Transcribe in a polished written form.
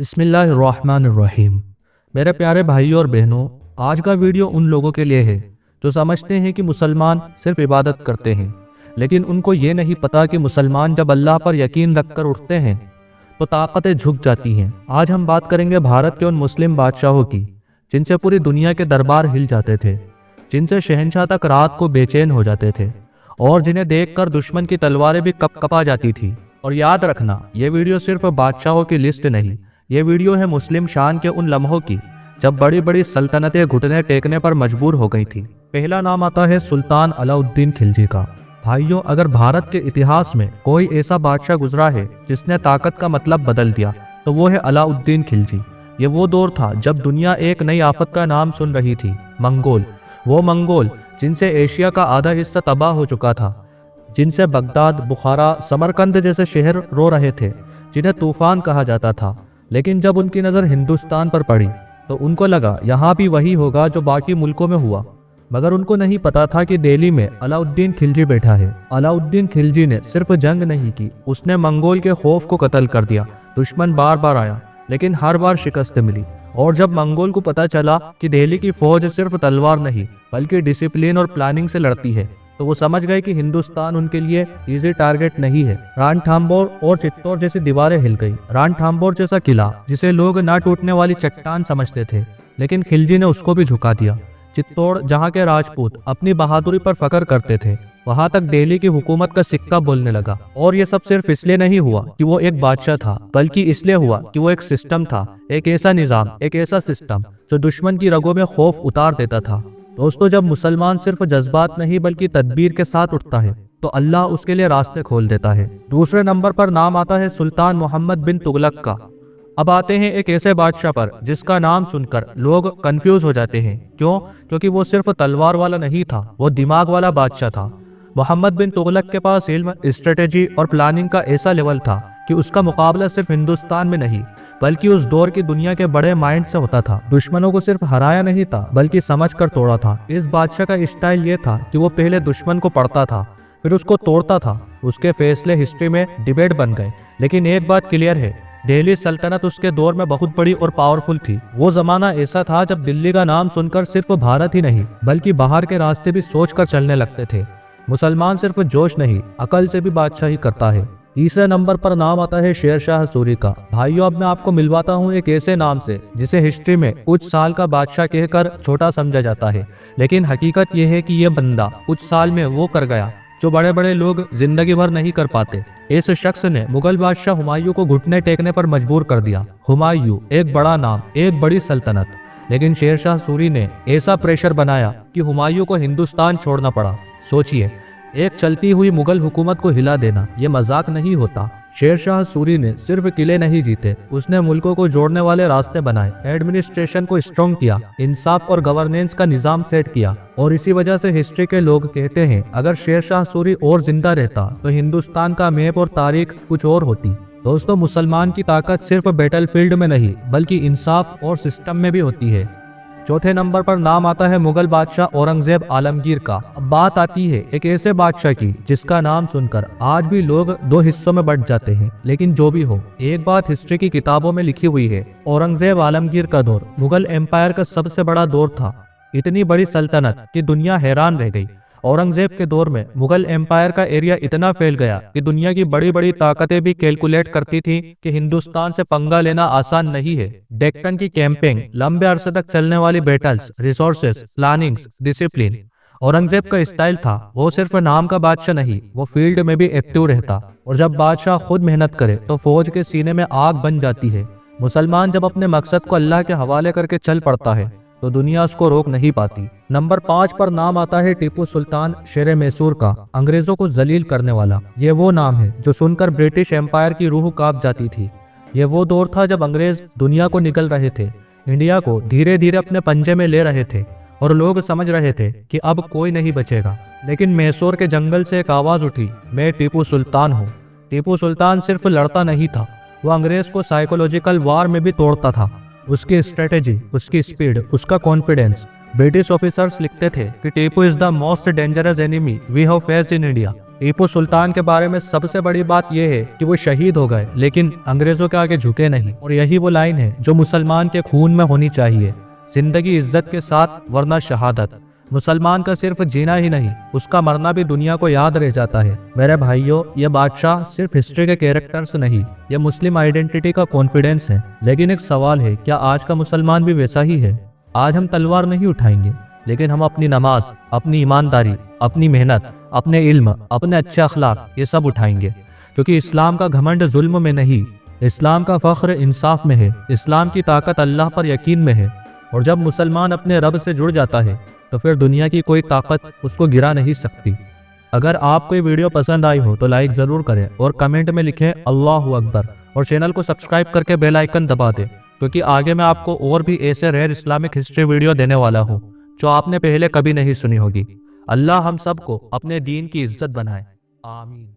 बिस्मिल्लाहिर्रहमानिर्रहीम। मेरे प्यारे भाइयों और बहनों, आज का वीडियो उन लोगों के लिए है जो समझते हैं कि मुसलमान सिर्फ इबादत करते हैं, लेकिन उनको ये नहीं पता कि मुसलमान जब अल्लाह पर यकीन रखकर उठते हैं तो ताकतें झुक जाती हैं। आज हम बात करेंगे भारत के उन मुस्लिम बादशाहों की जिनसे पूरी दुनिया के दरबार हिल जाते थे, जिनसे शहंशाह तक रात को बेचैन हो जाते थे और जिन्हें देखकर दुश्मन की तलवारें भी कपकपा जाती थी। और याद रखना, ये वीडियो सिर्फ बादशाहों की लिस्ट नहीं, ये वीडियो है मुस्लिम शान के उन लम्हों की जब बड़ी बड़ी सल्तनतें घुटने टेकने पर मजबूर हो गई थी। पहला नाम आता है सुल्तान अलाउद्दीन खिलजी का। भाइयों, अगर भारत के इतिहास में कोई ऐसा बादशाह गुजरा है जिसने ताकत का मतलब बदल दिया तो वो है अलाउद्दीन खिलजी। ये वो दौर था जब दुनिया एक नई आफत का नाम सुन रही थी, मंगोल। वो मंगोल जिनसे एशिया का आधा हिस्सा तबाह हो चुका था, जिनसे बगदाद, बुखारा, समरकंद जैसे शहर रो रहे थे, जिन्हें तूफान कहा जाता था। लेकिन जब उनकी नज़र हिंदुस्तान पर पड़ी तो उनको लगा यहाँ भी वही होगा जो बाकी मुल्कों में हुआ। मगर उनको नहीं पता था कि दिल्ली में अलाउद्दीन खिलजी बैठा है। अलाउद्दीन खिलजी ने सिर्फ जंग नहीं की, उसने मंगोल के खौफ को कत्ल कर दिया। दुश्मन बार बार आया लेकिन हर बार शिकस्त मिली। और जब मंगोल को पता चला कि दिल्ली की फौज सिर्फ तलवार नहीं बल्कि डिसिप्लिन और प्लानिंग से लड़ती है, तो वो समझ गए कि हिंदुस्तान उनके लिए इजी टारगेट नहीं है। रणथंबोर और चित्तौड़ जैसी दीवारें हिल गई। रणथंबोर जैसा किला जिसे लोग ना टूटने वाली चट्टान समझते थे, लेकिन खिलजी ने उसको भी झुका दिया। चित्तौड़, जहाँ के राजपूत अपनी बहादुरी पर फख्र करते थे, वहां तक दिल्ली की हुकूमत का सिक्का बोलने लगा। और ये सब सिर्फ इसलिए नहीं हुआ कि वो एक बादशाह था, बल्कि इसलिए हुआ कि वो एक सिस्टम था, एक ऐसा निजाम, एक ऐसा सिस्टम जो दुश्मन की रगों में खौफ उतार देता था। दोस्तों, जब मुसलमान सिर्फ जज्बात नहीं बल्कि तदबीर के साथ उठता है तो अल्लाह उसके लिए रास्ते खोल देता है। दूसरे नंबर पर नाम आता है सुल्तान मोहम्मद बिन तुगलक का। अब आते हैं एक ऐसे बादशाह पर जिसका नाम सुनकर लोग कंफ्यूज हो जाते हैं। क्यों? क्योंकि वो सिर्फ तलवार वाला नहीं था, वो दिमाग वाला बादशाह था। मोहम्मद बिन तुगलक के पास इल्म, स्ट्रेटेजी और प्लानिंग का ऐसा लेवल था कि उसका मुकाबला सिर्फ हिंदुस्तान में नहीं बल्कि उस दौर की दुनिया के बड़े माइंड से होता था। दुश्मनों को सिर्फ हराया नहीं था बल्कि समझ कर तोड़ा था। इस बादशाह का स्टाइल ये था कि वो पहले दुश्मन को पढ़ता था, फिर उसको तोड़ता था। उसके फैसले हिस्ट्री में डिबेट बन गए, लेकिन एक बात क्लियर है, दिल्ली सल्तनत उसके दौर में बहुत बड़ी और पावरफुल थी। वो जमाना ऐसा था जब दिल्ली का नाम सुनकर सिर्फ भारत ही नहीं बल्कि बाहर के रास्ते भी सोच कर चलने लगते थे। मुसलमान सिर्फ जोश नहीं, अकल से भी बादशाही करता है। तीसरे नंबर पर नाम आता है शेरशाह सूरी का। भाइयों, अब मैं आपको मिलवाता हूँ एक ऐसे नाम से जिसे हिस्ट्री में कुछ साल का बादशाह कहकर छोटा समझा जाता है, लेकिन हकीकत यह है कि यह बंदा कुछ साल में वो कर गया जो बड़े बड़े लोग जिंदगी भर नहीं कर पाते। इस शख्स ने मुगल बादशाह हुमायूं को घुटने टेकने पर मजबूर कर दिया। हुमायूं एक बड़ा नाम, एक बड़ी सल्तनत, लेकिन शेरशाह सूरी ने ऐसा प्रेशर बनाया कि हुमायूं को हिंदुस्तान छोड़ना पड़ा। सोचिए, एक चलती हुई मुगल हुकूमत को हिला देना ये मजाक नहीं होता। शेरशाह सूरी ने सिर्फ किले नहीं जीते, उसने मुल्कों को जोड़ने वाले रास्ते बनाए, एडमिनिस्ट्रेशन को स्ट्रॉन्ग किया, इंसाफ और गवर्नेंस का निजाम सेट किया। और इसी वजह से हिस्ट्री के लोग कहते हैं, अगर शेरशाह सूरी और जिंदा रहता तो हिंदुस्तान का मैप और तारीख कुछ और होती। दोस्तों, मुसलमान की ताकत सिर्फ बैटलफील्ड में नहीं बल्कि इंसाफ और सिस्टम में भी होती है। चौथे नंबर पर नाम आता है मुगल बादशाह औरंगजेब आलमगीर का। अब बात आती है एक ऐसे बादशाह की जिसका नाम सुनकर आज भी लोग दो हिस्सों में बंट जाते हैं। लेकिन जो भी हो, एक बात हिस्ट्री की किताबों में लिखी हुई है, औरंगजेब आलमगीर का दौर मुगल एम्पायर का सबसे बड़ा दौर था। इतनी बड़ी सल्तनत कि दुनिया हैरान रह गई। औरंगजेब के दौर में मुगल एम्पायर का एरिया इतना फैल गया कि दुनिया की बड़ी बड़ी ताकतें भी कैलकुलेट करती थी कि हिंदुस्तान से पंगा लेना आसान नहीं है। डेक्कन की कैंपिंग, लंबे अरसे तक चलने वाली battles, resources, plannings, discipline. Aurangzeb का स्टाइल था, वो सिर्फ नाम का बादशाह नहीं, वो फील्ड में भी एक्टिव रहता। और जब बादशाह खुद मेहनत करे तो फौज के सीने में आग बन जाती है। मुसलमान जब अपने मकसद को अल्लाह के हवाले करके चल पड़ता है तो दुनिया उसको रोक नहीं पाती। नंबर 5 पर नाम आता है टीपू सुल्तान शेर मैसूर का, अंग्रेजों को जलील करने वाला। ये वो नाम है जो सुनकर ब्रिटिश एम्पायर की रूह कांप जाती थी। ये वो दौर था जब अंग्रेज दुनिया को निगल रहे थे, इंडिया को धीरे धीरे अपने पंजे में ले रहे थे और लोग समझ रहे थे कि अब कोई नहीं बचेगा। लेकिन मैसूर के जंगल से एक आवाज उठी, मैं टीपू सुल्तान हूँ। टीपू सुल्तान सिर्फ लड़ता नहीं था, वो अंग्रेज को साइकोलॉजिकल वार में भी तोड़ता था। उसकी स्ट्रेटेजी, उसकी स्पीड, उसका कॉन्फिडेंस। ब्रिटिश ऑफिसर्स लिखते थे कि Tipu is the most dangerous enemy we have faced in India. Tipu Sultan के बारे में सबसे बड़ी बात यह है कि वो शहीद हो गए लेकिन अंग्रेजों के आगे झुके नहीं। और यही वो लाइन है जो मुसलमान के खून में होनी चाहिए, जिंदगी इज्जत के साथ वरना शहादत। मुसलमान का सिर्फ जीना ही नहीं, उसका मरना भी दुनिया को याद रह जाता है। मेरे भाइयों, ये बादशाह सिर्फ हिस्ट्री के कैरेक्टर्स नहीं, ये मुस्लिम आइडेंटिटी का कॉन्फिडेंस है। लेकिन एक सवाल है, क्या आज का मुसलमान भी वैसा ही है? आज हम तलवार नहीं उठाएंगे, लेकिन हम अपनी नमाज, अपनी ईमानदारी, अपनी मेहनत, अपने इल्म, अपने अच्छे अखलाक, ये सब उठाएंगे। क्योंकि इस्लाम का घमंड जुल्म में नहीं, इस्लाम का फख्र इंसाफ में है। इस्लाम की ताकत अल्लाह पर यकीन में है। और जब मुसलमान अपने रब से जुड़ जाता है तो फिर दुनिया की कोई ताकत उसको गिरा नहीं सकती। अगर आपको ये वीडियो पसंद आई हो तो लाइक ज़रूर करें और कमेंट में लिखें अल्लाहु अकबर, और चैनल को सब्सक्राइब करके बेल आइकन दबा दें, क्योंकि आगे मैं आपको और भी ऐसे रेयर इस्लामिक हिस्ट्री वीडियो देने वाला हूँ जो आपने पहले कभी नहीं सुनी होगी। अल्लाह हम सबको अपने दीन की इज्जत बनाए। आमीन।